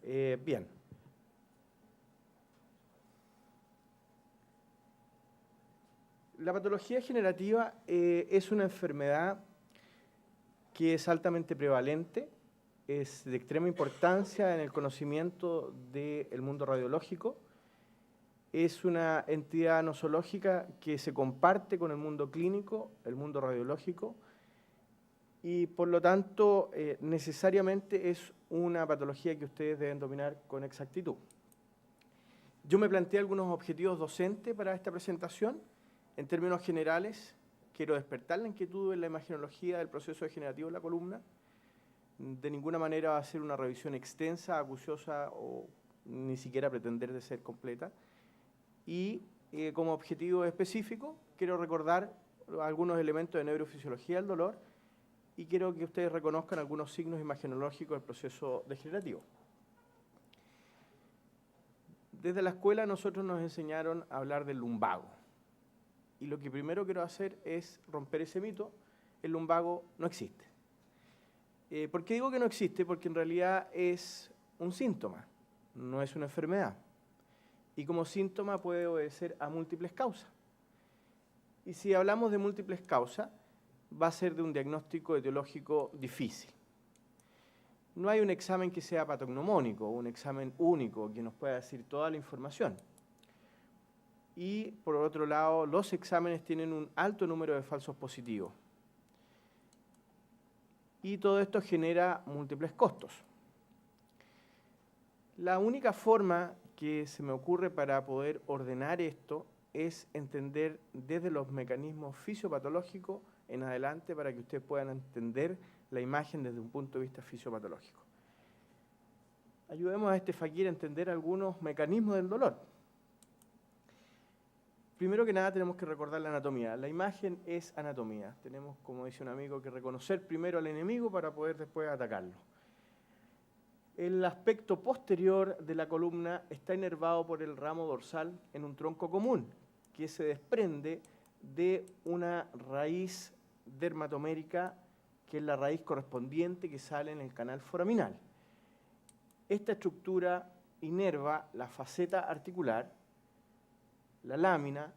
Bien. La patología degenerativa es una enfermedad que es altamente prevalente, es de extrema importancia en el conocimiento del mundo radiológico, es una entidad nosológica que se comparte con el mundo clínico, el mundo radiológico, y por lo tanto necesariamente es una patología que ustedes deben dominar con exactitud. Yo me planteé algunos objetivos docentes para esta presentación. En términos generales, quiero despertar la inquietud en la imagenología del proceso degenerativo de la columna. De ninguna manera va a ser una revisión extensa, acuciosa o ni siquiera pretender de ser completa. Y como objetivo específico, quiero recordar algunos elementos de neurofisiología del dolor y quiero que ustedes reconozcan algunos signos imagenológicos del proceso degenerativo. Desde la escuela nosotros nos enseñaron a hablar del lumbago. Y lo que primero quiero hacer es romper ese mito: el lumbago no existe. ¿Por qué digo que no existe? Porque en realidad es un síntoma, no es una enfermedad. Y como síntoma puede obedecer a múltiples causas. Y si hablamos de múltiples causas, va a ser de un diagnóstico etiológico difícil. No hay un examen que sea patognomónico, un examen único que nos pueda decir toda la información. Y por otro lado, los exámenes tienen un alto número de falsos positivos. Y todo esto genera múltiples costos. La única forma que se me ocurre para poder ordenar esto es entender desde los mecanismos fisiopatológicos en adelante para que ustedes puedan entender la imagen desde un punto de vista fisiopatológico. Ayudemos a este fakir a entender algunos mecanismos del dolor. Primero que nada tenemos que recordar la anatomía. La imagen es anatomía. Tenemos, como dice un amigo, que reconocer primero al enemigo para poder después atacarlo. El aspecto posterior de la columna está inervado por el ramo dorsal en un tronco común, que se desprende de una raíz dermatomérica, que es la raíz correspondiente que sale en el canal foraminal. Esta estructura inerva la faceta articular, la lámina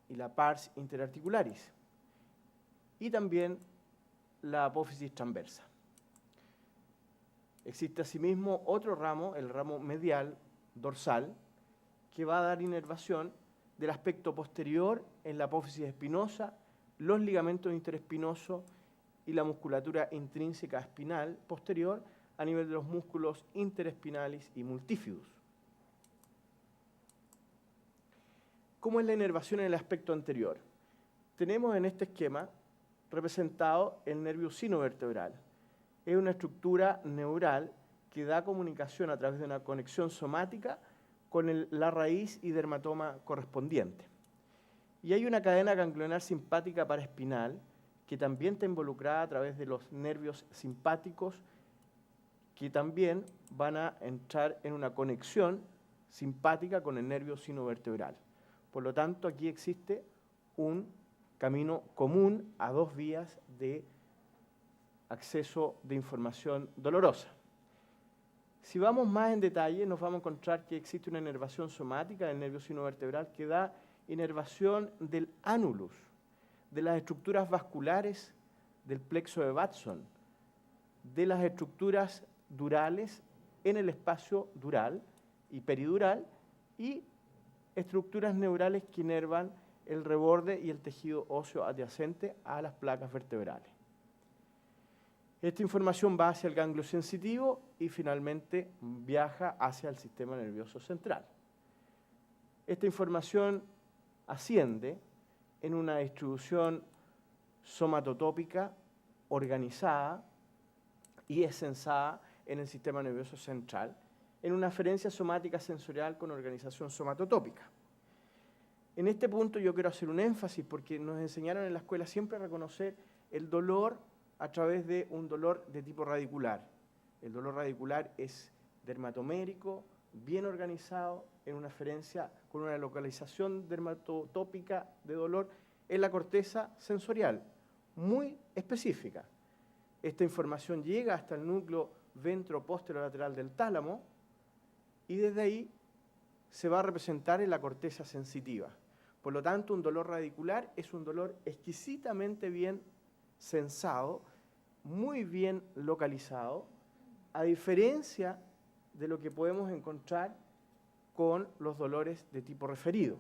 y la pars interarticularis, y también la apófisis transversa. Existe asimismo otro ramo, el ramo medial dorsal, que va a dar inervación del aspecto posterior en la apófisis espinosa, los ligamentos interespinosos y la musculatura intrínseca espinal posterior a nivel de los músculos interespinalis y multífidus. ¿Cómo es la inervación en el aspecto anterior? Tenemos en este esquema representado el nervio sinovertebral. Es una estructura neural que da comunicación a través de una conexión somática con la raíz y dermatoma correspondiente. Y hay una cadena ganglionar simpática paraespinal que también está involucrada a través de los nervios simpáticos, que también van a entrar en una conexión simpática con el nervio sinovertebral. Por lo tanto, aquí existe un camino común a dos vías de acceso de información dolorosa. Si vamos más en detalle, nos vamos a encontrar que existe una inervación somática del nervio sinovertebral que da inervación del ánulus, de las estructuras vasculares del plexo de Watson, de las estructuras durales en el espacio dural y peridural, y estructuras neurales que inervan el reborde y el tejido óseo adyacente a las placas vertebrales. Esta información va hacia el ganglio sensitivo y finalmente viaja hacia el sistema nervioso central. Esta información asciende en una distribución somatotópica organizada y es sensada en el sistema nervioso central, en una aferencia somática sensorial con organización somatotópica. En este punto yo quiero hacer un énfasis porque nos enseñaron en la escuela siempre a reconocer el dolor a través de un dolor de tipo radicular. El dolor radicular es dermatomérico, bien organizado, en una aferencia con una localización dermatotópica de dolor en la corteza sensorial, muy específica. Esta información llega hasta el núcleo ventroposterolateral del tálamo y desde ahí se va a representar en la corteza sensitiva. Por lo tanto, un dolor radicular es un dolor exquisitamente bien sensado, muy bien localizado, a diferencia de lo que podemos encontrar con los dolores de tipo referido.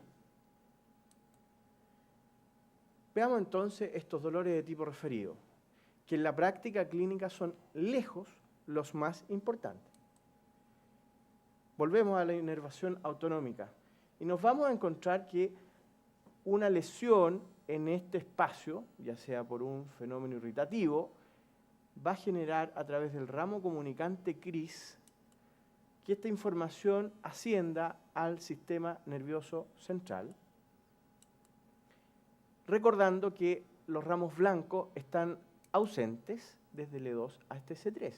Veamos entonces estos dolores de tipo referido, que en la práctica clínica son lejos los más importantes. Volvemos a la inervación autonómica y nos vamos a encontrar que una lesión en este espacio, ya sea por un fenómeno irritativo, va a generar a través del ramo comunicante CRIS que esta información ascienda al sistema nervioso central, recordando que los ramos blancos están ausentes desde el E2 hasta C3,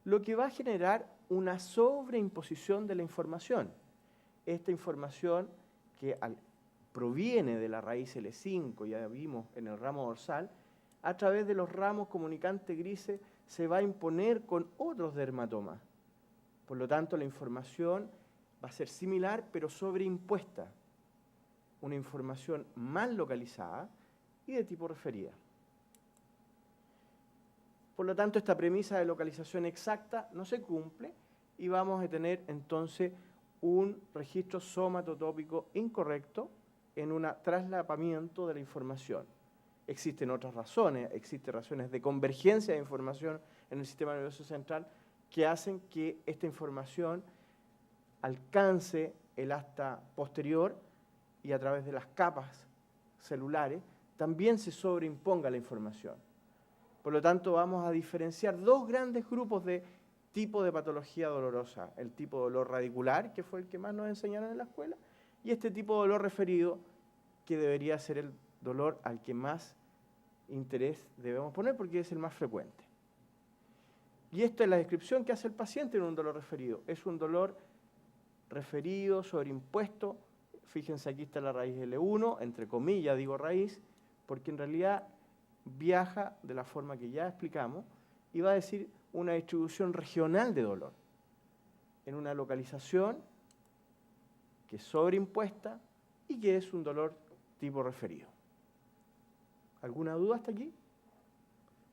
lo que va a generar una sobreimposición de la información. Esta información que proviene de la raíz L5, ya vimos en el ramo dorsal, a través de los ramos comunicantes grises se va a imponer con otros dermatomas. Por lo tanto, la información va a ser similar, pero sobreimpuesta. Una información mal localizada y de tipo referida. Por lo tanto, esta premisa de localización exacta no se cumple y vamos a tener entonces un registro somatotópico incorrecto en un traslapamiento de la información. Existen otras razones, existen razones de convergencia de información en el sistema nervioso central que hacen que esta información alcance el asta posterior y a través de las capas celulares también se sobreimponga la información. Por lo tanto, vamos a diferenciar dos grandes grupos de tipo de patología dolorosa. El tipo de dolor radicular, que fue el que más nos enseñaron en la escuela, y este tipo de dolor referido, que debería ser el dolor al que más interés debemos poner porque es el más frecuente. Y esta es la descripción que hace el paciente en un dolor referido. Es un dolor referido, sobreimpuesto. Fíjense, aquí está la raíz L1, entre comillas digo raíz, porque en realidad viaja de la forma que ya explicamos y va a decir una distribución regional de dolor, en una localización que es sobreimpuesta y que es un dolor tipo referido. ¿Alguna duda hasta aquí?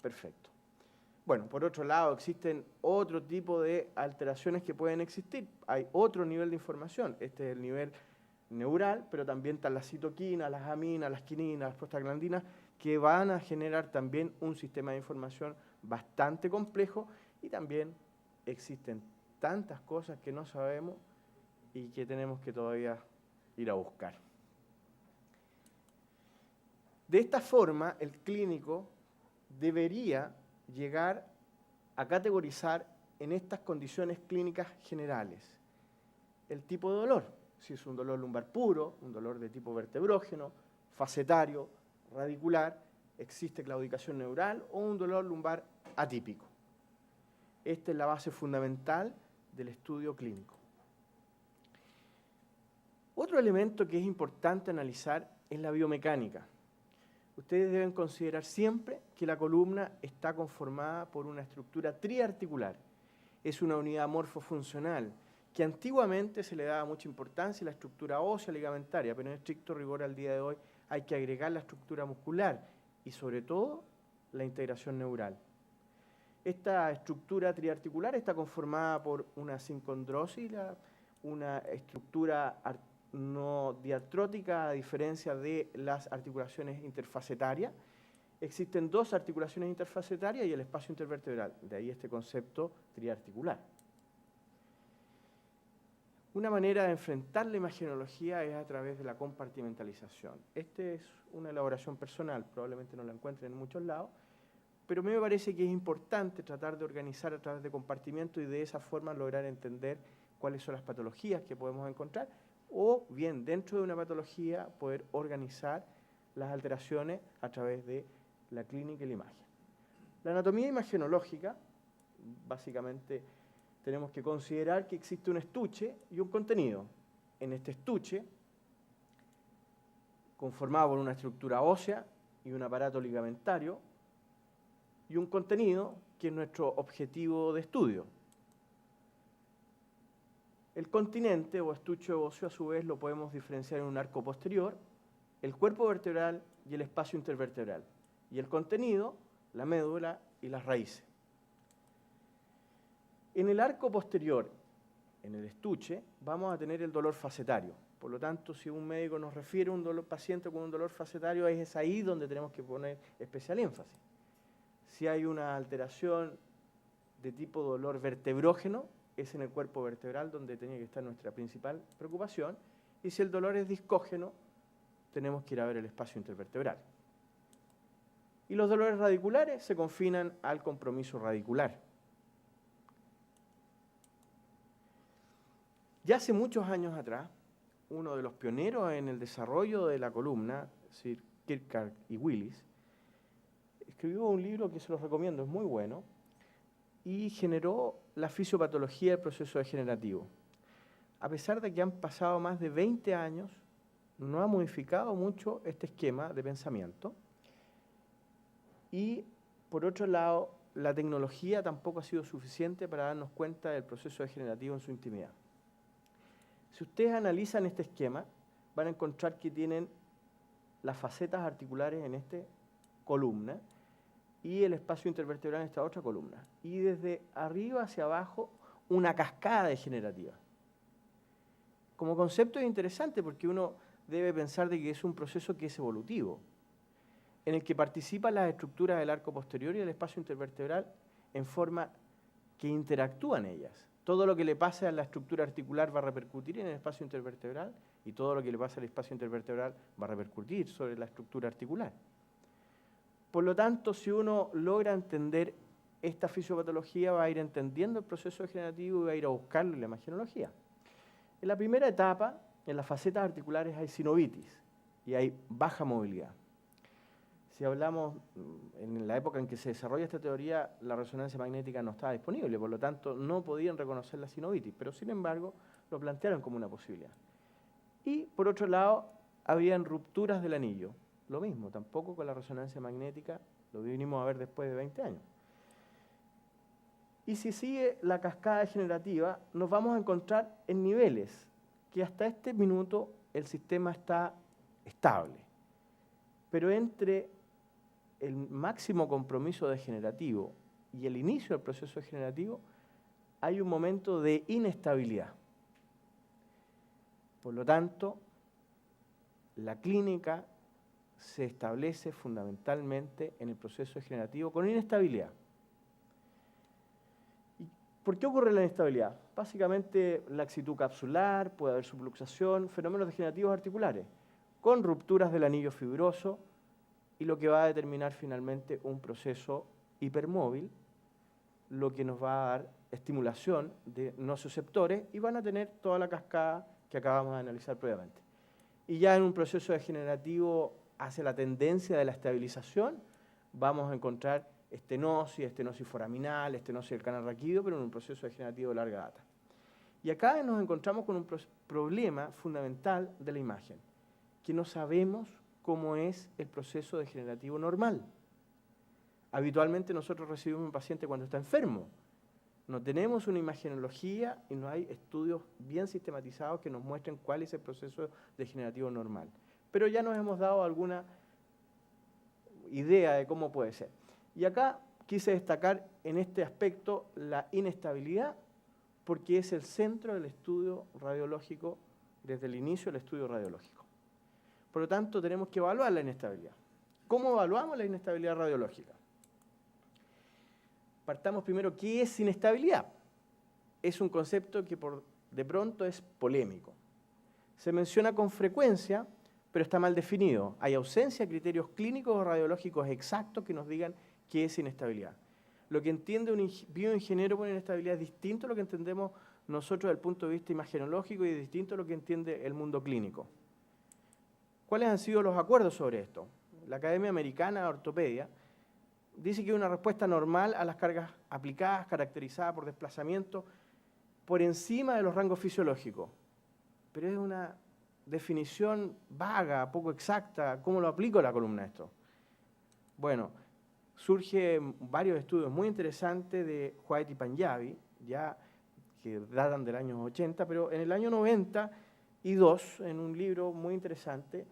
Perfecto. Bueno, por otro lado, existen otro tipo de alteraciones que pueden existir. Hay otro nivel de información. Este es el nivel neural, pero también están las citoquinas, las aminas, las quininas, las prostaglandinas, que van a generar también un sistema de información bastante complejo y también existen tantas cosas que no sabemos y que tenemos que todavía ir a buscar. De esta forma, el clínico debería llegar a categorizar en estas condiciones clínicas generales el tipo de dolor, si es un dolor lumbar puro, un dolor de tipo vertebrógeno, facetario, radicular, existe claudicación neural o un dolor lumbar atípico. Esta es la base fundamental del estudio clínico. Otro elemento que es importante analizar es la biomecánica. Ustedes deben considerar siempre que la columna está conformada por una estructura triarticular. Es una unidad morfofuncional que antiguamente se le daba mucha importancia a la estructura ósea ligamentaria, pero en estricto rigor al día de hoy hay que agregar la estructura muscular y sobre todo la integración neural. Esta estructura triarticular está conformada por una sincondrosis, una estructura no diartrótica a diferencia de las articulaciones interfacetarias. Existen dos articulaciones interfacetarias y el espacio intervertebral, de ahí este concepto triarticular. Una manera de enfrentar la imagenología es a través de la compartimentalización. Esta es una elaboración personal, probablemente no la encuentren en muchos lados, pero a mí me parece que es importante tratar de organizar a través de compartimentos y de esa forma lograr entender cuáles son las patologías que podemos encontrar o bien dentro de una patología poder organizar las alteraciones a través de la clínica y la imagen. La anatomía imagenológica, básicamente tenemos que considerar que existe un estuche y un contenido. En este estuche, conformado por una estructura ósea y un aparato ligamentario, y un contenido que es nuestro objetivo de estudio. El continente o estuche óseo, a su vez, lo podemos diferenciar en un arco posterior, el cuerpo vertebral y el espacio intervertebral. Y el contenido, la médula y las raíces. En el arco posterior, en el estuche, vamos a tener el dolor facetario. Por lo tanto, si un médico nos refiere a un paciente con un dolor facetario, es ahí donde tenemos que poner especial énfasis. Si hay una alteración de tipo dolor vertebrógeno, es en el cuerpo vertebral donde tiene que estar nuestra principal preocupación. Y si el dolor es discógeno, tenemos que ir a ver el espacio intervertebral. Y los dolores radiculares se confinan al compromiso radicular. Ya hace muchos años atrás, uno de los pioneros en el desarrollo de la columna, Sir Kierkegaard y Willis, escribió un libro que se los recomiendo, es muy bueno, y generó la fisiopatología del proceso degenerativo. A pesar de que han pasado más de 20 años, no ha modificado mucho este esquema de pensamiento. Y, por otro lado, la tecnología tampoco ha sido suficiente para darnos cuenta del proceso degenerativo en su intimidad. Si ustedes analizan este esquema, van a encontrar que tienen las facetas articulares en esta columna y el espacio intervertebral en esta otra columna. Y desde arriba hacia abajo, una cascada degenerativa. Como concepto es interesante porque uno debe pensar de que es un proceso que es evolutivo, en el que participan las estructuras del arco posterior y del espacio intervertebral en forma que interactúan ellas. Todo lo que le pase a la estructura articular va a repercutir en el espacio intervertebral y todo lo que le pase al espacio intervertebral va a repercutir sobre la estructura articular. Por lo tanto, si uno logra entender esta fisiopatología, va a ir entendiendo el proceso degenerativo y va a ir a buscarlo en la imagenología. En la primera etapa, en las facetas articulares hay sinovitis y hay baja movilidad. Si hablamos en la época en que se desarrolla esta teoría, la resonancia magnética no estaba disponible, por lo tanto no podían reconocer la sinovitis, pero sin embargo lo plantearon como una posibilidad. Y por otro lado, habían rupturas del anillo. Lo mismo, tampoco con la resonancia magnética, lo vinimos a ver después de 20 años. Y si sigue la cascada degenerativa, nos vamos a encontrar en niveles que hasta este minuto el sistema está estable. Pero entre el máximo compromiso degenerativo y el inicio del proceso degenerativo hay un momento de inestabilidad. Por lo tanto, la clínica se establece fundamentalmente en el proceso degenerativo con inestabilidad. ¿Y por qué ocurre la inestabilidad? Básicamente laxitud capsular, puede haber subluxación, fenómenos degenerativos articulares, con rupturas del anillo fibroso y lo que va a determinar finalmente un proceso hipermóvil, lo que nos va a dar estimulación de nociceptores y van a tener toda la cascada que acabamos de analizar previamente. Y ya en un proceso degenerativo hacia la tendencia de la estabilización, vamos a encontrar estenosis foraminal, estenosis del canal raquídeo, pero en un proceso degenerativo de larga data. Y acá nos encontramos con un problema fundamental de la imagen, que no sabemos cómo es el proceso degenerativo normal. Habitualmente nosotros recibimos un paciente cuando está enfermo. No tenemos una imagenología y no hay estudios bien sistematizados que nos muestren cuál es el proceso degenerativo normal. Pero ya nos hemos dado alguna idea de cómo puede ser. Y acá quise destacar en este aspecto la inestabilidad, porque es el centro del estudio radiológico, desde el inicio del estudio radiológico. Por lo tanto, tenemos que evaluar la inestabilidad. ¿Cómo evaluamos la inestabilidad radiológica? Partamos primero, ¿qué es inestabilidad? Es un concepto que de pronto es polémico. Se menciona con frecuencia, pero está mal definido. Hay ausencia de criterios clínicos o radiológicos exactos que nos digan qué es inestabilidad. Lo que entiende un bioingeniero por inestabilidad es distinto a lo que entendemos nosotros desde el punto de vista imagenológico y es distinto a lo que entiende el mundo clínico. ¿Cuáles han sido los acuerdos sobre esto? La Academia Americana de Ortopedia dice que hay una respuesta normal a las cargas aplicadas caracterizada por desplazamiento por encima de los rangos fisiológicos. Pero es una definición vaga, poco exacta. ¿Cómo lo aplico a la columna esto? Bueno, surgen varios estudios muy interesantes de White y Panjabi, ya que datan del año 80, pero en el año 92, en un libro muy interesante,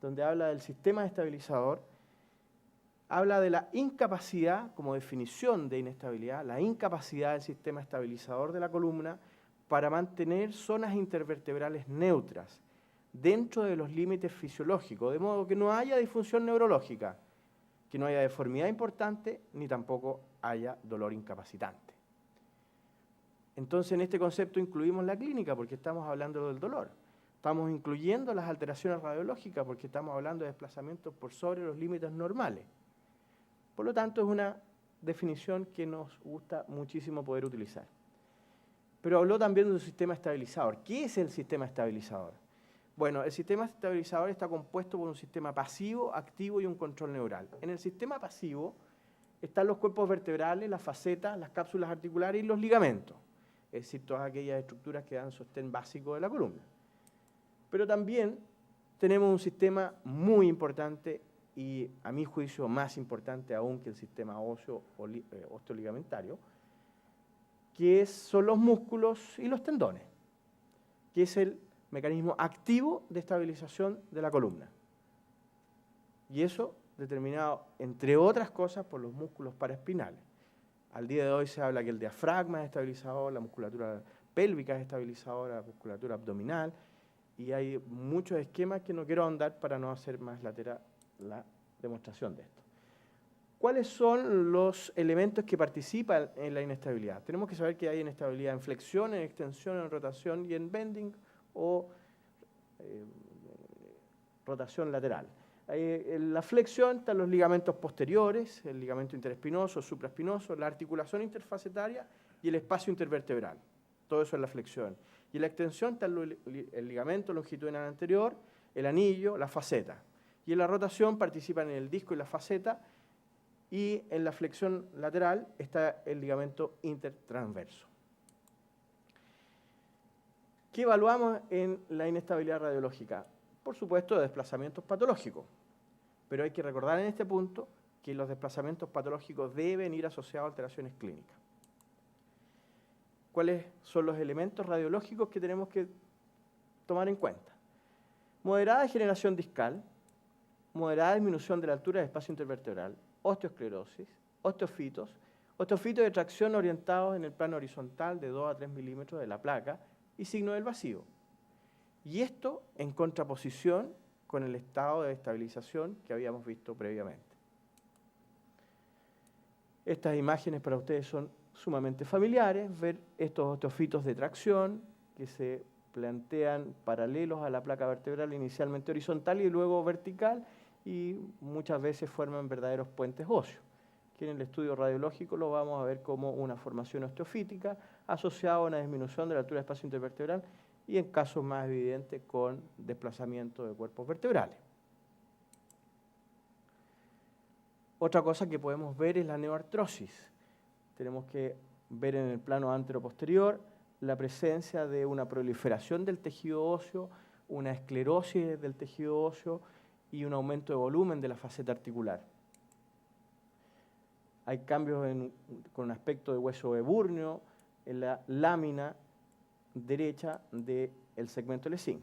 donde habla del sistema estabilizador, habla de la incapacidad, como definición de inestabilidad, la incapacidad del sistema estabilizador de la columna para mantener zonas intervertebrales neutras dentro de los límites fisiológicos, de modo que no haya disfunción neurológica, que no haya deformidad importante, ni tampoco haya dolor incapacitante. Entonces, en este concepto incluimos la clínica, porque estamos hablando del dolor. Estamos incluyendo las alteraciones radiológicas, porque estamos hablando de desplazamientos por sobre los límites normales. Por lo tanto, es una definición que nos gusta muchísimo poder utilizar. Pero habló también de un sistema estabilizador. ¿Qué es el sistema estabilizador? Bueno, el sistema estabilizador está compuesto por un sistema pasivo, activo y un control neural. En el sistema pasivo están los cuerpos vertebrales, las facetas, las cápsulas articulares y los ligamentos, es decir, todas aquellas estructuras que dan sostén básico de la columna. Pero también tenemos un sistema muy importante y, a mi juicio, más importante aún que el sistema óseo o osteoligamentario, que son los músculos y los tendones, que es el mecanismo activo de estabilización de la columna. Y eso determinado, entre otras cosas, por los músculos paraespinales. Al día de hoy se habla que el diafragma es estabilizador, la musculatura pélvica es estabilizadora, la musculatura abdominal, y hay muchos esquemas que no quiero ahondar para no hacer más latera la demostración de esto. ¿Cuáles son los elementos que participan en la inestabilidad? Tenemos que saber que hay inestabilidad en flexión, en extensión, en rotación y en bending o rotación lateral. En la flexión están los ligamentos posteriores, el ligamento interespinoso, supraespinoso, la articulación interfacetaria y el espacio intervertebral. Todo eso es la flexión. Y en la extensión está el ligamento longitudinal anterior, el anillo, la faceta. Y en la rotación participan en el disco y la faceta, y en la flexión lateral está el ligamento intertransverso. ¿Qué evaluamos en la inestabilidad radiológica? Por supuesto, desplazamientos patológicos. Pero hay que recordar en este punto que los desplazamientos patológicos deben ir asociados a alteraciones clínicas. ¿Cuáles son los elementos radiológicos que tenemos que tomar en cuenta? Moderada degeneración discal, moderada disminución de la altura del espacio intervertebral, osteosclerosis, osteofitos de tracción orientados en el plano horizontal de 2 a 3 milímetros de la placa y signo del vacío. Y esto en contraposición con el estado de estabilización que habíamos visto previamente. Estas imágenes para ustedes son sumamente familiares, ver estos osteofitos de tracción que se plantean paralelos a la placa vertebral, inicialmente horizontal y luego vertical, y muchas veces forman verdaderos puentes óseos, que en el estudio radiológico lo vamos a ver como una formación osteofítica asociada a una disminución de la altura del espacio intervertebral y en casos más evidentes con desplazamiento de cuerpos vertebrales. Otra cosa que podemos ver es la neoartrosis. Tenemos que ver en el plano anteroposterior la presencia de una proliferación del tejido óseo, una esclerosis del tejido óseo y un aumento de volumen de la faceta articular. Hay cambios con aspecto de hueso de Burnio en la lámina derecha del segmento L5.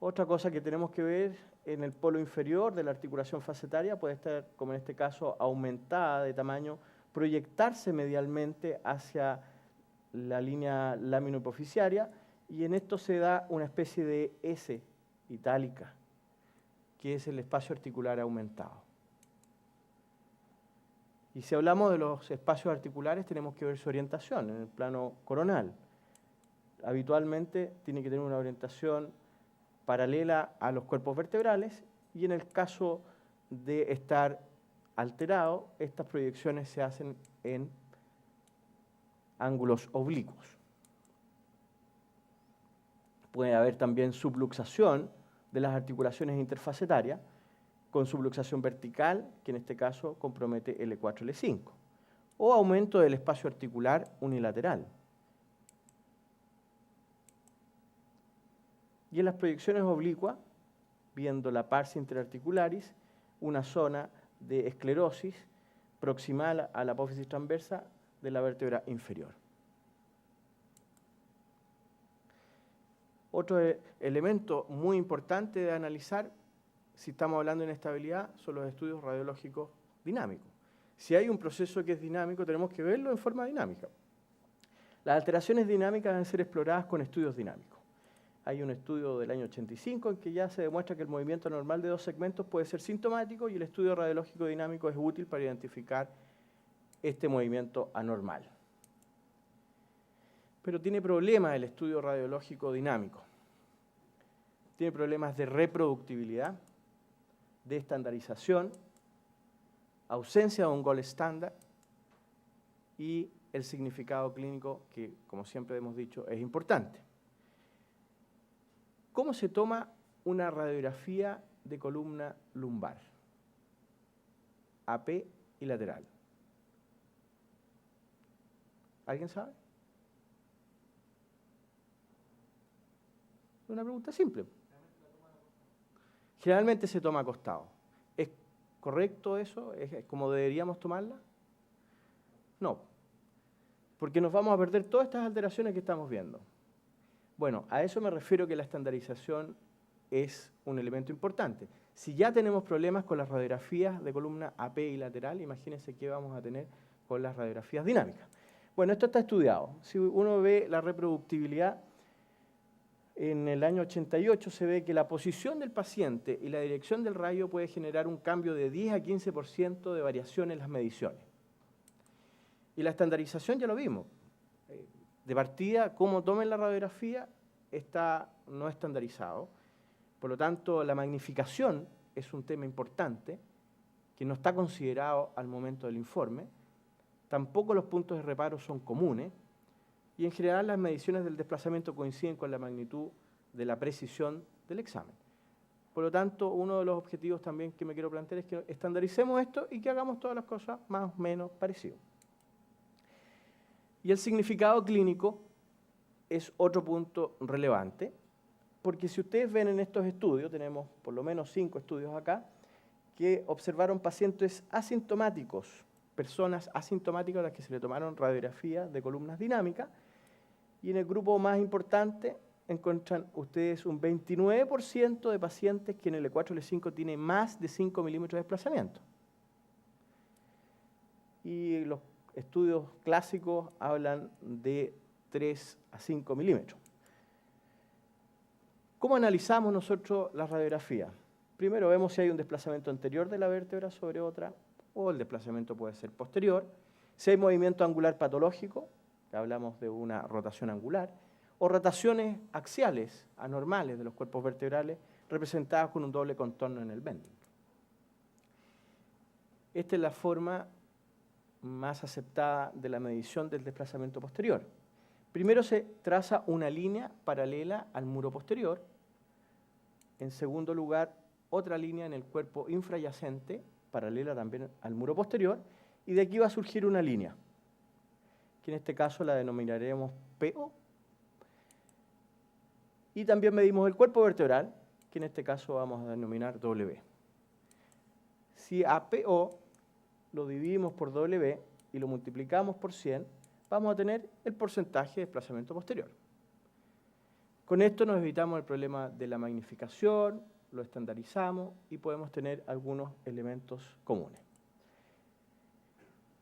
Otra cosa que tenemos que ver en el polo inferior de la articulación facetaria puede estar, como en este caso, aumentada de tamaño, proyectarse medialmente hacia la línea laminohipoficiaria, y en esto se da una especie de S itálica, que es el espacio articular aumentado. Y si hablamos de los espacios articulares, tenemos que ver su orientación en el plano coronal. Habitualmente tiene que tener una orientación paralela a los cuerpos vertebrales, y en el caso de estar alterado, estas proyecciones se hacen en ángulos oblicuos. Puede haber también subluxación de las articulaciones interfacetarias, con subluxación vertical, que en este caso compromete L4, L5, o aumento del espacio articular unilateral. Y en las proyecciones oblicuas, viendo la pars interarticularis, una zona de esclerosis proximal a la apófisis transversa de la vértebra inferior. Otro elemento muy importante de analizar, si estamos hablando de inestabilidad, son los estudios radiológicos dinámicos. Si hay un proceso que es dinámico, tenemos que verlo en forma dinámica. Las alteraciones dinámicas deben ser exploradas con estudios dinámicos. Hay un estudio del año 85 en que ya se demuestra que el movimiento normal de dos segmentos puede ser sintomático y el estudio radiológico dinámico es útil para identificar este movimiento anormal. Pero tiene problemas el estudio radiológico dinámico. Tiene problemas de reproductibilidad, de estandarización, ausencia de un gold estándar y el significado clínico que, como siempre hemos dicho, es importante. ¿Cómo se toma una radiografía de columna lumbar? AP y lateral. ¿Alguien sabe? Es una pregunta simple. Generalmente se toma acostado. ¿Es correcto eso? ¿Es como deberíamos tomarla? No, porque nos vamos a perder todas estas alteraciones que estamos viendo. Bueno, a eso me refiero que la estandarización es un elemento importante. Si ya tenemos problemas con las radiografías de columna AP y lateral, imagínense qué vamos a tener con las radiografías dinámicas. Bueno, esto está estudiado. Si uno ve la reproductibilidad, en el año 88 se ve que la posición del paciente y la dirección del rayo puede generar un cambio de 10 a 15% de variación en las mediciones. Y la estandarización ya lo vimos. De partida, cómo tomen la radiografía está no estandarizado. Por lo tanto, la magnificación es un tema importante que no está considerado al momento del informe. Tampoco los puntos de reparo son comunes. Y en general las mediciones del desplazamiento coinciden con la magnitud de la precisión del examen. Por lo tanto, uno de los objetivos también que me quiero plantear es que estandaricemos esto y que hagamos todas las cosas más o menos parecidas. Y el significado clínico es otro punto relevante, porque si ustedes ven en estos estudios, tenemos por lo menos 5 estudios acá, que observaron pacientes asintomáticos, personas asintomáticas a las que se le tomaron radiografías de columnas dinámicas, y en el grupo más importante encuentran ustedes un 29% de pacientes que en el E4 L5 tiene más de 5 milímetros de desplazamiento. Y los estudios clásicos hablan de 3 a 5 milímetros. ¿Cómo analizamos nosotros la radiografía? Primero vemos si hay un desplazamiento anterior de la vértebra sobre otra, o el desplazamiento puede ser posterior. Si hay movimiento angular patológico, hablamos de una rotación angular, o rotaciones axiales anormales de los cuerpos vertebrales representadas con un doble contorno en el bending. Esta es la forma más aceptada de la medición del desplazamiento posterior. Primero se traza una línea paralela al muro posterior. En segundo lugar, otra línea en el cuerpo infrayacente, paralela también al muro posterior, y de aquí va a surgir una línea, que en este caso la denominaremos PO. Y también medimos el cuerpo vertebral, que en este caso vamos a denominar W. Si a PO lo dividimos por W y lo multiplicamos por 100, vamos a tener el porcentaje de desplazamiento posterior. Con esto nos evitamos el problema de la magnificación, lo estandarizamos y podemos tener algunos elementos comunes.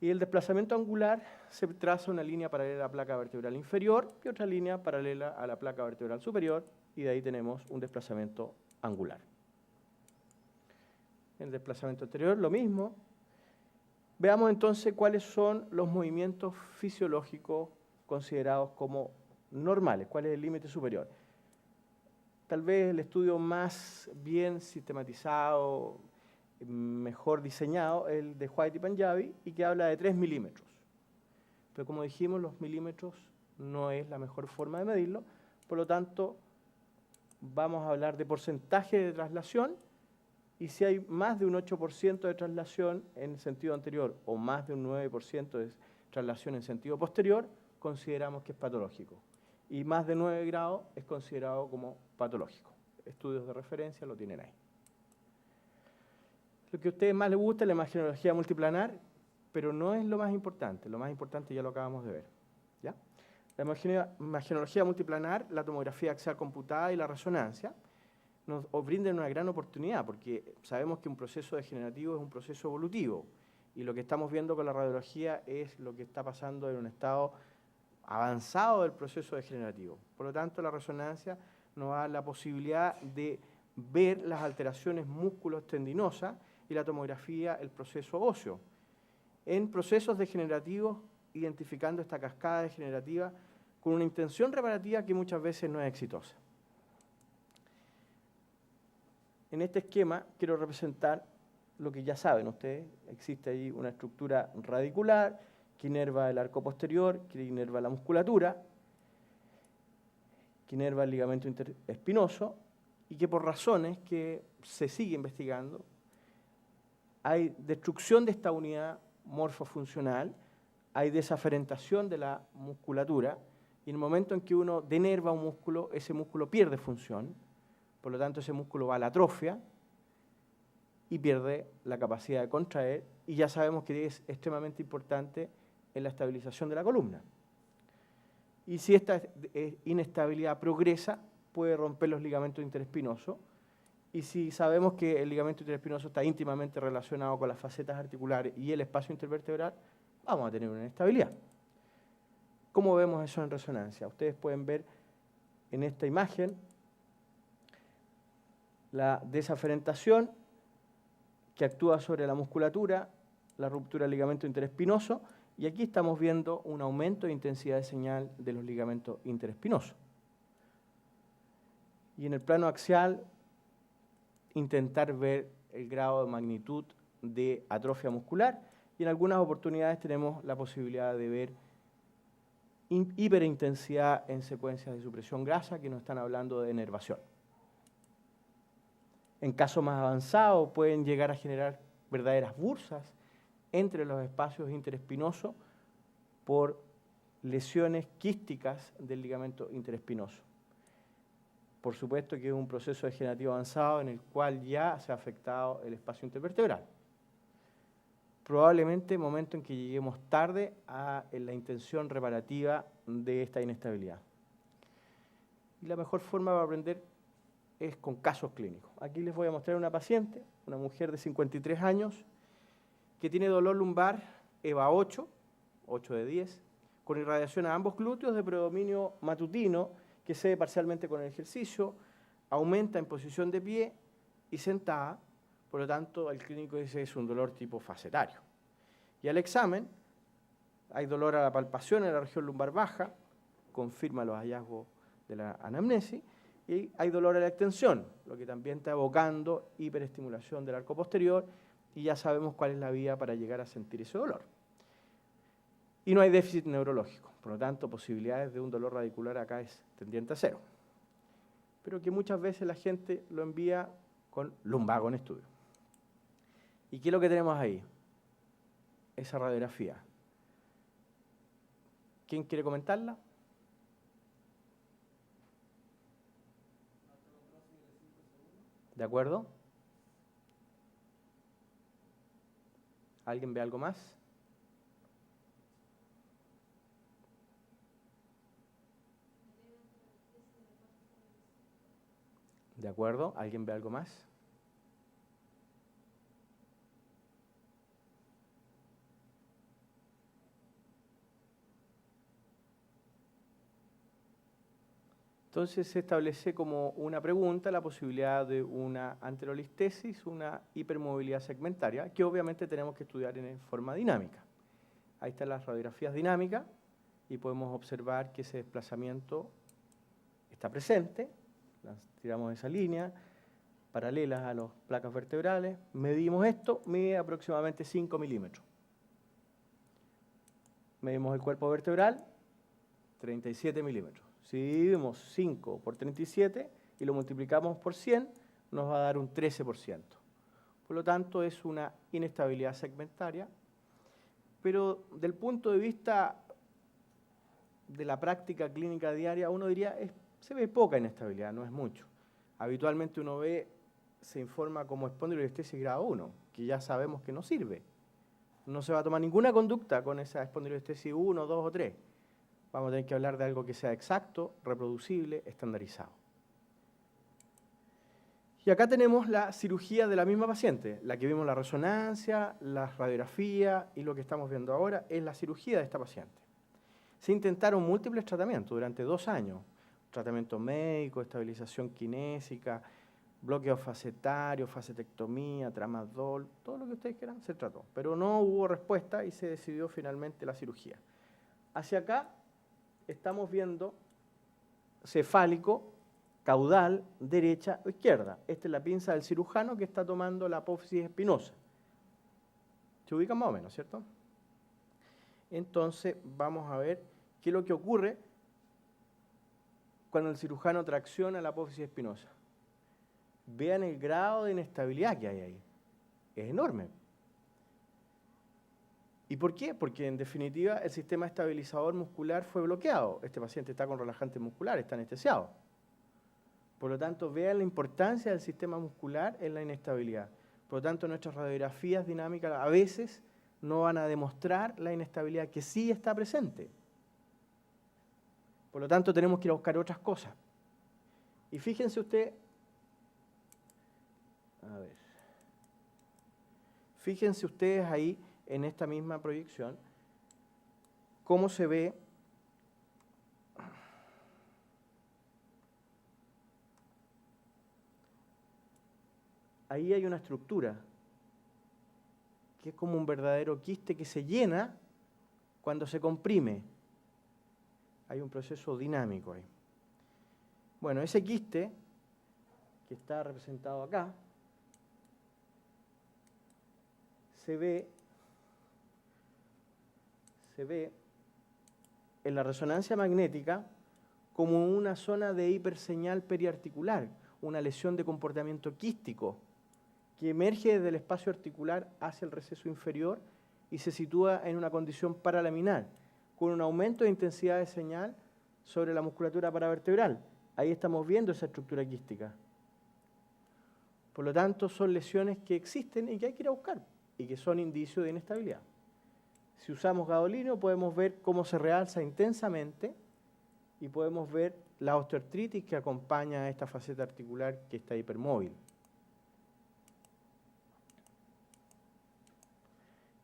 Y el desplazamiento angular se traza una línea paralela a la placa vertebral inferior y otra línea paralela a la placa vertebral superior, y de ahí tenemos un desplazamiento angular. En el desplazamiento anterior lo mismo. Veamos entonces cuáles son los movimientos fisiológicos considerados como normales, cuál es el límite superior. Tal vez el estudio más bien sistematizado, mejor diseñado, el de White y Panjabi, y que habla de 3 milímetros. Pero como dijimos, los milímetros no es la mejor forma de medirlo, por lo tanto, vamos a hablar de porcentaje de traslación, y si hay más de un 8% de traslación en sentido anterior o más de un 9% de traslación en sentido posterior, consideramos que es patológico. Y más de 9 grados es considerado como patológico. Estudios de referencia lo tienen ahí. Lo que a ustedes más les gusta es la imagenología multiplanar, pero no es lo más importante ya lo acabamos de ver. ¿Ya? La imagenología multiplanar, la tomografía axial computada y la resonancia nos brindan una gran oportunidad, porque sabemos que un proceso degenerativo es un proceso evolutivo, y lo que estamos viendo con la radiología es lo que está pasando en un estado avanzado del proceso degenerativo. Por lo tanto, la resonancia nos da la posibilidad de ver las alteraciones músculo-tendinosas y la tomografía el proceso óseo. En procesos degenerativos, identificando esta cascada degenerativa con una intención reparativa que muchas veces no es exitosa. En este esquema quiero representar lo que ya saben ustedes. Existe ahí una estructura radicular que inerva el arco posterior, que inerva la musculatura, que inerva el ligamento interespinoso y que por razones que se sigue investigando hay destrucción de esta unidad morfofuncional, hay desaferentación de la musculatura y en el momento en que uno denerva un músculo, ese músculo pierde función, por lo tanto ese músculo va a la atrofia y pierde la capacidad de contraer, y ya sabemos que es extremadamente importante en la estabilización de la columna. Y si esta inestabilidad progresa, puede romper los ligamentos interespinosos, y si sabemos que el ligamento interespinoso está íntimamente relacionado con las facetas articulares y el espacio intervertebral, vamos a tener una inestabilidad. ¿Cómo vemos eso en resonancia? Ustedes pueden ver en esta imagen la desaferentación que actúa sobre la musculatura, la ruptura del ligamento interespinoso, y aquí estamos viendo un aumento de intensidad de señal de los ligamentos interespinosos. Y en el plano axial, intentar ver el grado de magnitud de atrofia muscular, y en algunas oportunidades tenemos la posibilidad de ver hiperintensidad en secuencias de supresión grasa que nos están hablando de enervación. En casos más avanzados pueden llegar a generar verdaderas bursas entre los espacios interespinosos por lesiones quísticas del ligamento interespinoso. Por supuesto que es un proceso degenerativo avanzado en el cual ya se ha afectado el espacio intervertebral. Probablemente momento en que lleguemos tarde a la intención reparativa de esta inestabilidad. Y la mejor forma para aprender es con casos clínicos. Aquí les voy a mostrar una paciente, una mujer de 53 años, que tiene dolor lumbar EVA 8, 8 de 10, con irradiación a ambos glúteos de predominio matutino, que se ve parcialmente con el ejercicio, aumenta en posición de pie y sentada, por lo tanto el clínico dice que es un dolor tipo facetario. Y al examen, hay dolor a la palpación en la región lumbar baja, confirma los hallazgos de la anamnesis, y hay dolor a la extensión, lo que también está evocando hiperestimulación del arco posterior, y ya sabemos cuál es la vía para llegar a sentir ese dolor. Y no hay déficit neurológico, por lo tanto, posibilidades de un dolor radicular acá es tendiente a cero. Pero que muchas veces la gente lo envía con lumbago en estudio. ¿Y qué es lo que tenemos ahí? Esa radiografía. ¿Quién quiere comentarla? ¿De acuerdo? ¿Alguien ve algo más? ¿De acuerdo? ¿Alguien ve algo más? Entonces se establece como una pregunta la posibilidad de una anterolistesis, una hipermovilidad segmentaria, que obviamente tenemos que estudiar en forma dinámica. Ahí están las radiografías dinámicas y podemos observar que ese desplazamiento está presente. Las tiramos esa línea, paralelas a las placas vertebrales. Medimos esto, mide aproximadamente 5 milímetros. Medimos el cuerpo vertebral, 37 milímetros. Si dividimos 5 por 37 y lo multiplicamos por 100, nos va a dar un 13%. Por lo tanto, es una inestabilidad segmentaria, pero del punto de vista de la práctica clínica diaria, uno diría, se ve poca inestabilidad, no es mucho. Habitualmente uno ve, se informa como espondilolistesis grado 1, que ya sabemos que no sirve. No se va a tomar ninguna conducta con esa espondilolestesis 1, 2 o 3. Vamos a tener que hablar de algo que sea exacto, reproducible, estandarizado. Y acá tenemos la cirugía de la misma paciente. La que vimos en la resonancia, la radiografía y lo que estamos viendo ahora es la cirugía de esta paciente. Se intentaron múltiples tratamientos durante 2 años. Tratamiento médico, estabilización kinésica, bloqueo facetario, facetectomía, tramadol, todo lo que ustedes quieran se trató. Pero no hubo respuesta y se decidió finalmente la cirugía. Hacia acá estamos viendo cefálico, caudal, derecha o izquierda. Esta es la pinza del cirujano que está tomando la apófisis espinosa. Se ubican más o menos, ¿cierto? Entonces vamos a ver qué es lo que ocurre cuando el cirujano tracciona la apófisis espinosa. Vean el grado de inestabilidad que hay ahí. Es enorme. ¿Y por qué? Porque en definitiva el sistema estabilizador muscular fue bloqueado. Este paciente está con relajante muscular, está anestesiado. Por lo tanto, vean la importancia del sistema muscular en la inestabilidad. Por lo tanto, nuestras radiografías dinámicas a veces no van a demostrar la inestabilidad que sí está presente. Por lo tanto, tenemos que ir a buscar otras cosas. Y fíjense usted, a ver, fíjense ustedes ahí en esta misma proyección cómo se ve ahí hay una estructura que es como un verdadero quiste que se llena cuando se comprime. Hay un proceso dinámico ahí. Bueno, ese quiste que está representado acá se ve en la resonancia magnética como una zona de hiperseñal periarticular, una lesión de comportamiento quístico que emerge desde el espacio articular hacia el receso inferior y se sitúa en una condición paralaminar, con un aumento de intensidad de señal sobre la musculatura paravertebral. Ahí estamos viendo esa estructura quística. Por lo tanto, son lesiones que existen y que hay que ir a buscar, y que son indicios de inestabilidad. Si usamos gadolínio podemos ver cómo se realza intensamente y podemos ver la osteoartritis que acompaña a esta faceta articular que está hipermóvil.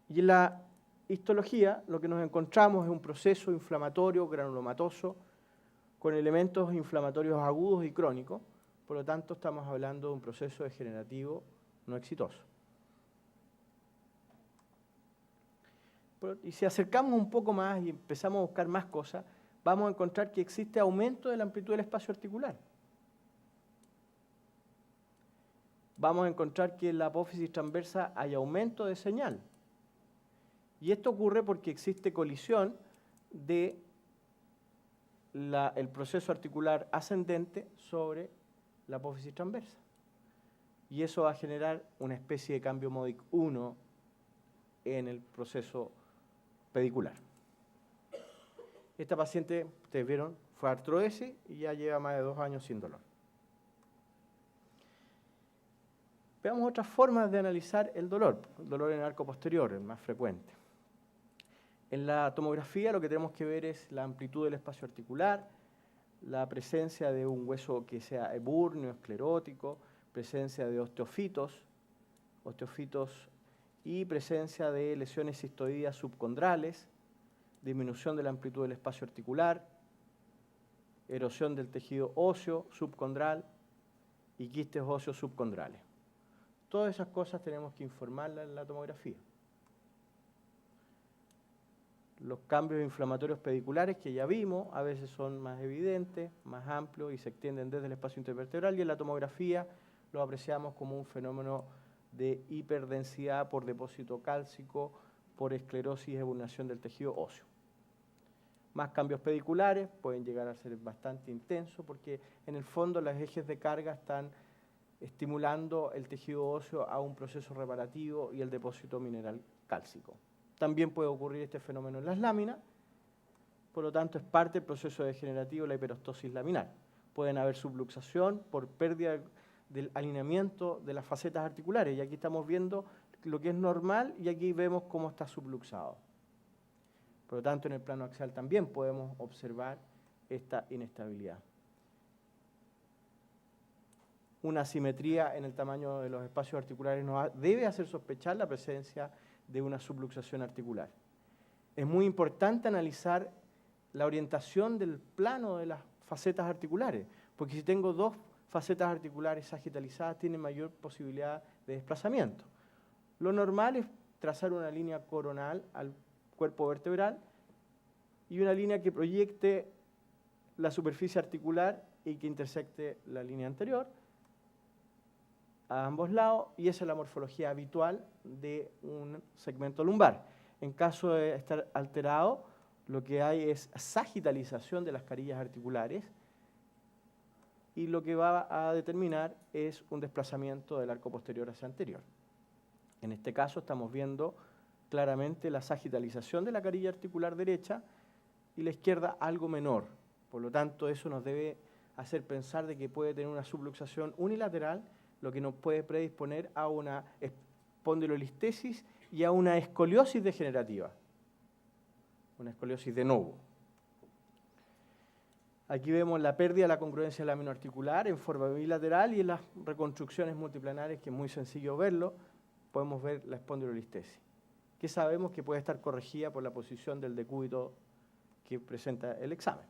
Y en la histología lo que nos encontramos es un proceso inflamatorio granulomatoso con elementos inflamatorios agudos y crónicos. Por lo tanto, estamos hablando de un proceso degenerativo no exitoso. Y si acercamos un poco más y empezamos a buscar más cosas, vamos a encontrar que existe aumento de la amplitud del espacio articular. Vamos a encontrar que en la apófisis transversa hay aumento de señal. Y esto ocurre porque existe colisión del proceso articular ascendente sobre la apófisis transversa. Y eso va a generar una especie de cambio Modic 1 en el proceso pedicular. Esta paciente, ustedes vieron, fue artrodesis y ya lleva más de 2 años sin dolor. Veamos otras formas de analizar el dolor en el arco posterior, el más frecuente. En la tomografía lo que tenemos que ver es la amplitud del espacio articular, la presencia de un hueso que sea ebúrneo, esclerótico, presencia de osteofitos y presencia de lesiones cistoideas subcondrales, disminución de la amplitud del espacio articular, erosión del tejido óseo subcondral y quistes óseos subcondrales. Todas esas cosas tenemos que informarlas en la tomografía. Los cambios inflamatorios pediculares que ya vimos a veces son más evidentes, más amplios y se extienden desde el espacio intervertebral, y en la tomografía lo apreciamos como un fenómeno de hiperdensidad por depósito cálcico, por esclerosis y ebulnación del tejido óseo. Más cambios pediculares pueden llegar a ser bastante intensos porque en el fondo los ejes de carga están estimulando el tejido óseo a un proceso reparativo y el depósito mineral cálcico. También puede ocurrir este fenómeno en las láminas, por lo tanto es parte del proceso degenerativo de la hiperostosis laminar. Pueden haber subluxación por pérdida del alineamiento de las facetas articulares, y aquí estamos viendo lo que es normal, y aquí vemos cómo está subluxado. Por lo tanto, en el plano axial también podemos observar esta inestabilidad. Una asimetría en el tamaño de los espacios articulares nos debe hacer sospechar la presencia de una subluxación articular. Es muy importante analizar la orientación del plano de las facetas articulares, porque si tengo dos facetas articulares sagitalizadas, tienen mayor posibilidad de desplazamiento. Lo normal es trazar una línea coronal al cuerpo vertebral y una línea que proyecte la superficie articular y que intersecte la línea anterior a ambos lados, y esa es la morfología habitual de un segmento lumbar. En caso de estar alterado, lo que hay es sagitalización de las carillas articulares, y lo que va a determinar es un desplazamiento del arco posterior hacia anterior. En este caso estamos viendo claramente la sagitalización de la carilla articular derecha y la izquierda algo menor. Por lo tanto, eso nos debe hacer pensar de que puede tener una subluxación unilateral, lo que nos puede predisponer a una espondilolistesis y a una escoliosis degenerativa, una escoliosis de novo. Aquí vemos la pérdida de la congruencia laminoarticular en forma bilateral, y en las reconstrucciones multiplanares, que es muy sencillo verlo, podemos ver la espondilolistesis, que sabemos que puede estar corregida por la posición del decúbito que presenta el examen.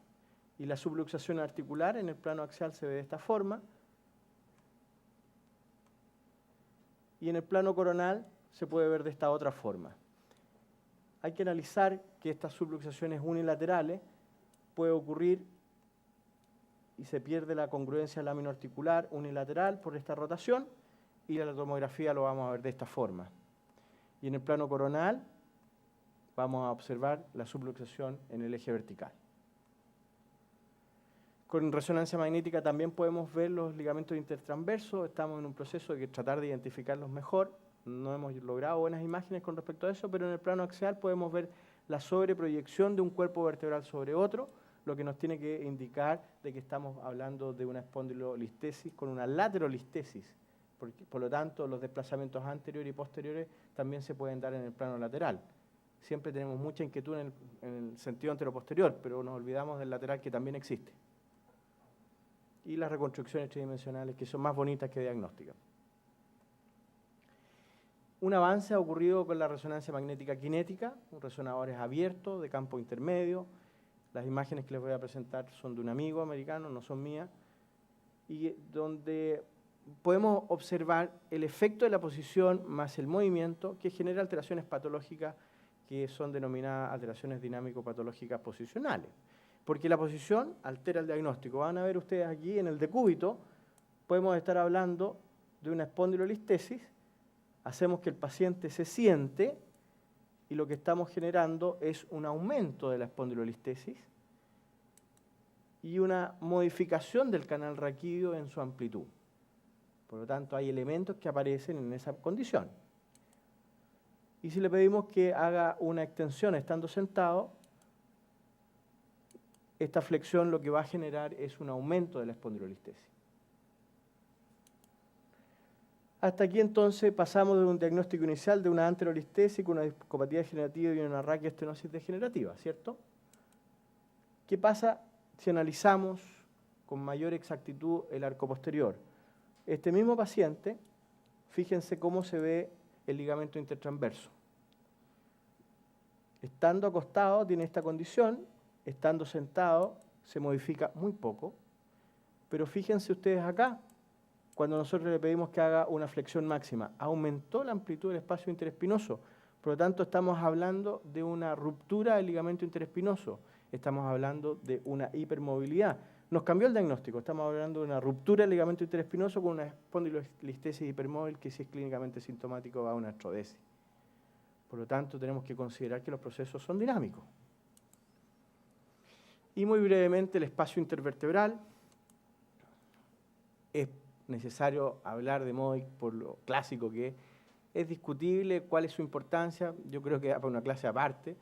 Y la subluxación articular en el plano axial se ve de esta forma, y en el plano coronal se puede ver de esta otra forma. Hay que analizar que estas subluxaciones unilaterales puede ocurrir y se pierde la congruencia laminoarticular unilateral por esta rotación, y la tomografía lo vamos a ver de esta forma. Y en el plano coronal vamos a observar la subluxación en el eje vertical. Con resonancia magnética también podemos ver los ligamentos intertransversos. Estamos en un proceso de tratar de identificarlos mejor. No hemos logrado buenas imágenes con respecto a eso, pero en el plano axial podemos ver la sobreproyección de un cuerpo vertebral sobre otro, lo que nos tiene que indicar de que estamos hablando de una espondilolistesis con una laterolistesis. Por lo tanto, los desplazamientos anteriores y posteriores también se pueden dar en el plano lateral. Siempre tenemos mucha inquietud en el sentido anteroposterior, pero nos olvidamos del lateral, que también existe. Y las reconstrucciones tridimensionales, que son más bonitas que diagnósticas. Un avance ha ocurrido con la resonancia magnética cinética, resonadores abiertos de campo intermedio. Las imágenes que les voy a presentar son de un amigo americano, no son mías, y donde podemos observar el efecto de la posición más el movimiento, que genera alteraciones patológicas que son denominadas alteraciones dinámico-patológicas posicionales. Porque la posición altera el diagnóstico. Van a ver ustedes aquí en el decúbito, podemos estar hablando de una espondilolistesis, hacemos que el paciente se siente, y lo que estamos generando es un aumento de la espondilolistesis y una modificación del canal raquídeo en su amplitud. Por lo tanto, hay elementos que aparecen en esa condición. Y si le pedimos que haga una extensión estando sentado, esta flexión lo que va a generar es un aumento de la espondilolistesis. Hasta aquí entonces pasamos de un diagnóstico inicial de una anterolistesis con una discopatía degenerativa y una raquioestenosis degenerativa, ¿cierto? ¿Qué pasa si analizamos con mayor exactitud el arco posterior? Este mismo paciente, fíjense cómo se ve el ligamento intertransverso. Estando acostado tiene esta condición, estando sentado se modifica muy poco, pero fíjense ustedes acá, cuando nosotros le pedimos que haga una flexión máxima, aumentó la amplitud del espacio interespinoso. Por lo tanto, estamos hablando de una ruptura del ligamento interespinoso, estamos hablando de una hipermovilidad. Nos cambió el diagnóstico, estamos hablando de una ruptura del ligamento interespinoso con una espondilolistesis hipermóvil que, si es clínicamente sintomático, va a una artrodesis. Por lo tanto, tenemos que considerar que los procesos son dinámicos. Y muy brevemente, el espacio intervertebral. Es necesario hablar de Moic por lo clásico que es discutible cuál es su importancia. Yo creo que da para una clase aparte,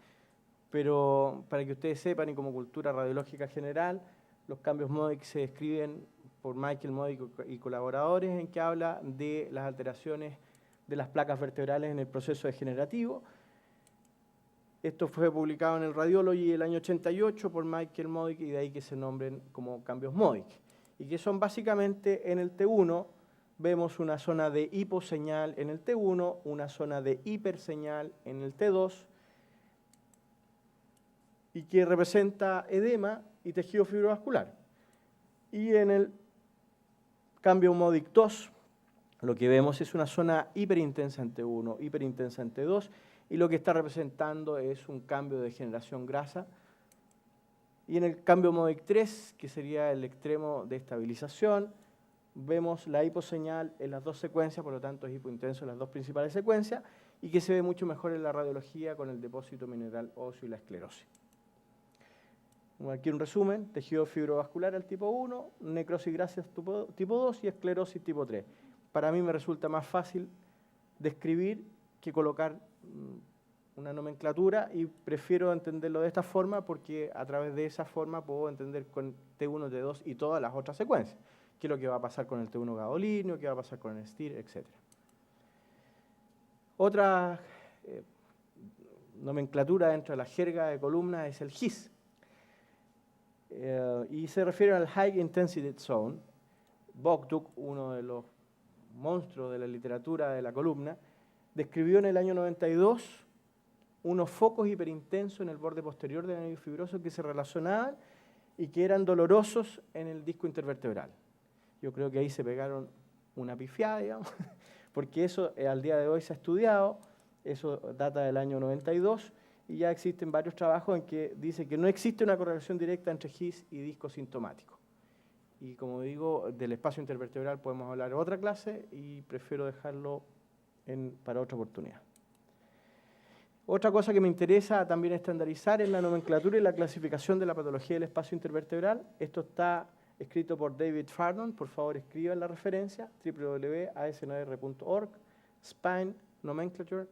pero para que ustedes sepan, y como cultura radiológica general, los cambios Moic se describen por Michael Moic y colaboradores, en que habla de las alteraciones de las placas vertebrales en el proceso degenerativo. Esto fue publicado en el Radiology el año 88 por Michael Modic, y de ahí que se nombren como cambios Modic. Y que son básicamente en el T1, vemos una zona de hiposeñal en el T1, una zona de hiperseñal en el T2, y que representa edema y tejido fibrovascular. Y en el cambio Modic 2, lo que vemos es una zona hiperintensa en T1, hiperintensa en T2, y lo que está representando es un cambio de degeneración grasa. Y en el cambio Modic 3, que sería el extremo de estabilización, vemos la hiposeñal en las dos secuencias, por lo tanto es hipointenso en las dos principales secuencias, y que se ve mucho mejor en la radiología con el depósito mineral óseo y la esclerosis. Aquí un resumen: tejido fibrovascular al tipo 1, necrosis gracias tipo 2 y esclerosis tipo 3. Para mí me resulta más fácil describir que colocar una nomenclatura, y prefiero entenderlo de esta forma porque a través de esa forma puedo entender con T1, T2 y todas las otras secuencias. Qué es lo que va a pasar con el T1 gadolíneo, qué va a pasar con el STIR, etc. Otra nomenclatura dentro de la jerga de columna es el HIS. Y se refiere al High Intensity Zone. Bogduk, uno de los monstruos de la literatura de la columna, describió en el año 92 unos focos hiperintensos en el borde posterior del nervio fibroso que se relacionaban y que eran dolorosos en el disco intervertebral. Yo creo que ahí se pegaron una pifiada, digamos, porque eso al día de hoy se ha estudiado, eso data del año 92, y ya existen varios trabajos en que dice que no existe una correlación directa entre GIS y disco sintomático. Y como digo, del espacio intervertebral podemos hablar en otra clase y prefiero dejarlo para otra oportunidad. Otra cosa que me interesa también estandarizar es la nomenclatura y la clasificación de la patología del espacio intervertebral. Esto está escrito por David Fardon. Por favor, escriban la referencia: www.asnr.org, Spine Nomenclature,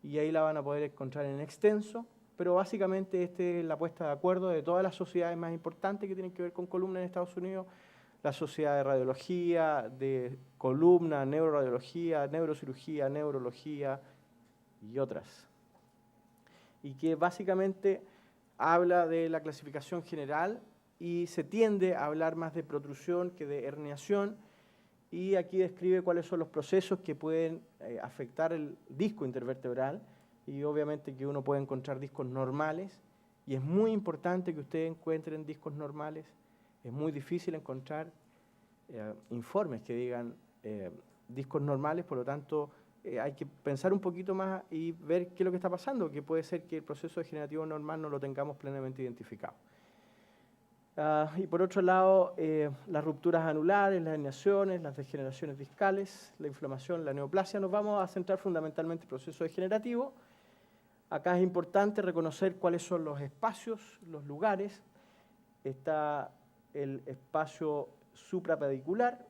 y ahí la van a poder encontrar en extenso. Pero básicamente esta es la puesta de acuerdo de todas las sociedades más importantes que tienen que ver con columna en Estados Unidos: la Sociedad de Radiología, de Columna, Neuroradiología, Neurocirugía, Neurología y otras. Y que básicamente habla de la clasificación general y se tiende a hablar más de protrusión que de herniación, y aquí describe cuáles son los procesos que pueden afectar el disco intervertebral, y obviamente que uno puede encontrar discos normales, y es muy importante que ustedes encuentren discos normales. Es muy difícil encontrar informes que digan discos normales, por lo tanto hay que pensar un poquito más y ver qué es lo que está pasando, que puede ser que el proceso degenerativo normal no lo tengamos plenamente identificado. Y por otro lado, las rupturas anulares, las herniaciones, las degeneraciones discales, la inflamación, la neoplasia. Nos vamos a centrar fundamentalmente en el proceso degenerativo. Acá es importante reconocer cuáles son los espacios, los lugares. Está el espacio suprapedicular,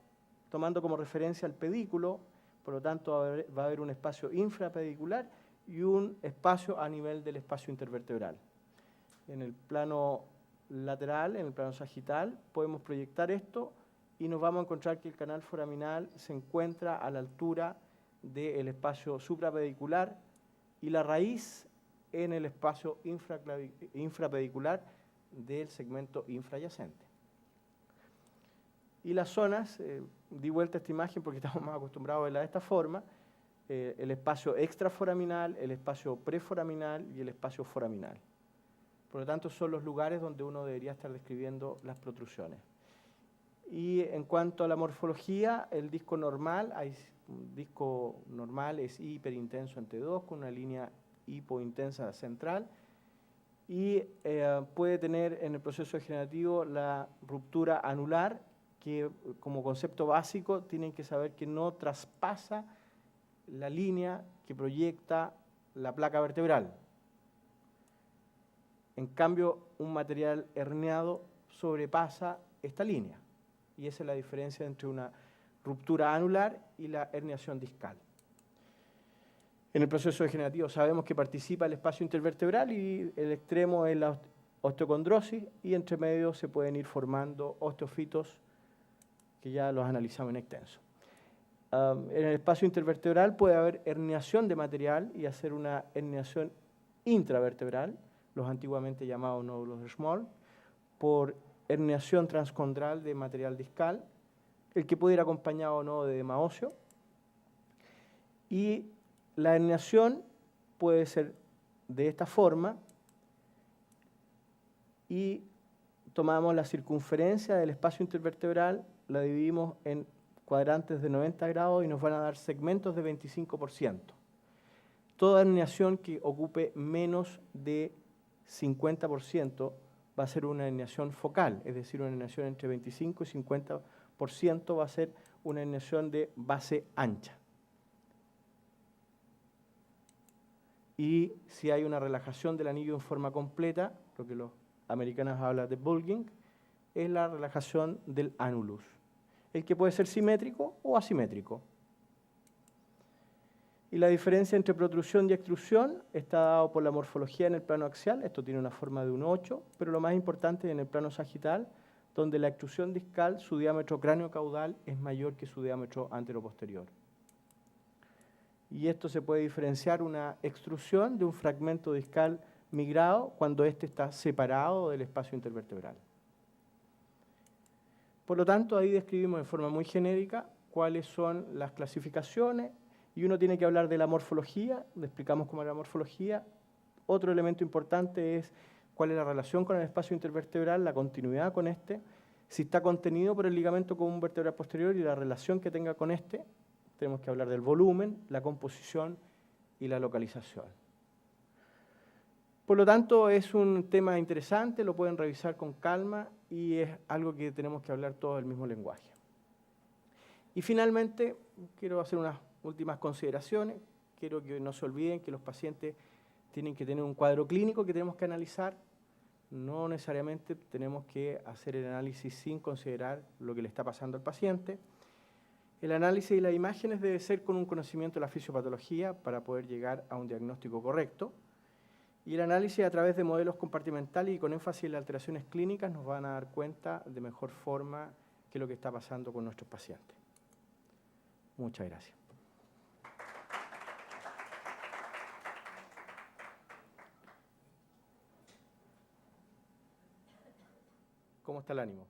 tomando como referencia el pedículo. Por lo tanto, va a haber un espacio infrapedicular y un espacio a nivel del espacio intervertebral. En el plano lateral, en el plano sagital, podemos proyectar esto y nos vamos a encontrar que el canal foraminal se encuentra a la altura del espacio suprapedicular y la raíz en el espacio infrapedicular del segmento infrayacente. Y las zonas, di vuelta a esta imagen porque estamos más acostumbrados a verla de esta forma: el espacio extraforaminal, el espacio preforaminal y el espacio foraminal. Por lo tanto, son los lugares donde uno debería estar describiendo las protrusiones. Y en cuanto a la morfología, el disco normal, un disco normal es hiperintenso en T2 con una línea hipointensa central, y puede tener en el proceso degenerativo la ruptura anular, que como concepto básico tienen que saber que no traspasa la línea que proyecta la placa vertebral. En cambio, un material herniado sobrepasa esta línea, y esa es la diferencia entre una ruptura anular y la herniación discal. En el proceso degenerativo sabemos que participa el espacio intervertebral y el extremo es la osteocondrosis, y entre medio se pueden ir formando osteofitos que ya los analizamos en extenso. En el espacio intervertebral puede haber herniación de material y hacer una herniación intravertebral, los antiguamente llamados nódulos de Schmoll, por herniación transcondral de material discal, el que puede ir acompañado o no de edema óseo. Y la herniación puede ser de esta forma y tomamos la circunferencia del espacio intervertebral, la dividimos en cuadrantes de 90 grados y nos van a dar segmentos de 25%. Toda herniación que ocupe menos de 50% va a ser una herniación focal, es decir, una herniación entre 25 y 50% va a ser una herniación de base ancha. Y si hay una relajación del anillo en forma completa, lo que los americanos hablan de bulging, es la relajación del annulus, el que puede ser simétrico o asimétrico. Y la diferencia entre protrusión y extrusión está dado por la morfología en el plano axial, esto tiene una forma de un 8, pero lo más importante es en el plano sagital, donde la extrusión discal, su diámetro cráneo-caudal es mayor que su diámetro antero-posterior. Y esto se puede diferenciar una extrusión de un fragmento discal migrado cuando éste está separado del espacio intervertebral. Por lo tanto, ahí describimos de forma muy genérica cuáles son las clasificaciones y uno tiene que hablar de la morfología, le explicamos cómo es la morfología. Otro elemento importante es cuál es la relación con el espacio intervertebral, la continuidad con este, si está contenido por el ligamento común vertebral posterior y la relación que tenga con este. Tenemos que hablar del volumen, la composición y la localización. Por lo tanto, es un tema interesante, lo pueden revisar con calma y es algo que tenemos que hablar todos el mismo lenguaje. Y finalmente, quiero hacer unas últimas consideraciones. Quiero que no se olviden que los pacientes tienen que tener un cuadro clínico que tenemos que analizar. No necesariamente tenemos que hacer el análisis sin considerar lo que le está pasando al paciente. El análisis y las imágenes debe ser con un conocimiento de la fisiopatología para poder llegar a un diagnóstico correcto. Y el análisis a través de modelos compartimentales y con énfasis en las alteraciones clínicas nos van a dar cuenta de mejor forma qué es lo que está pasando con nuestros pacientes. Muchas gracias. ¿Cómo está el ánimo?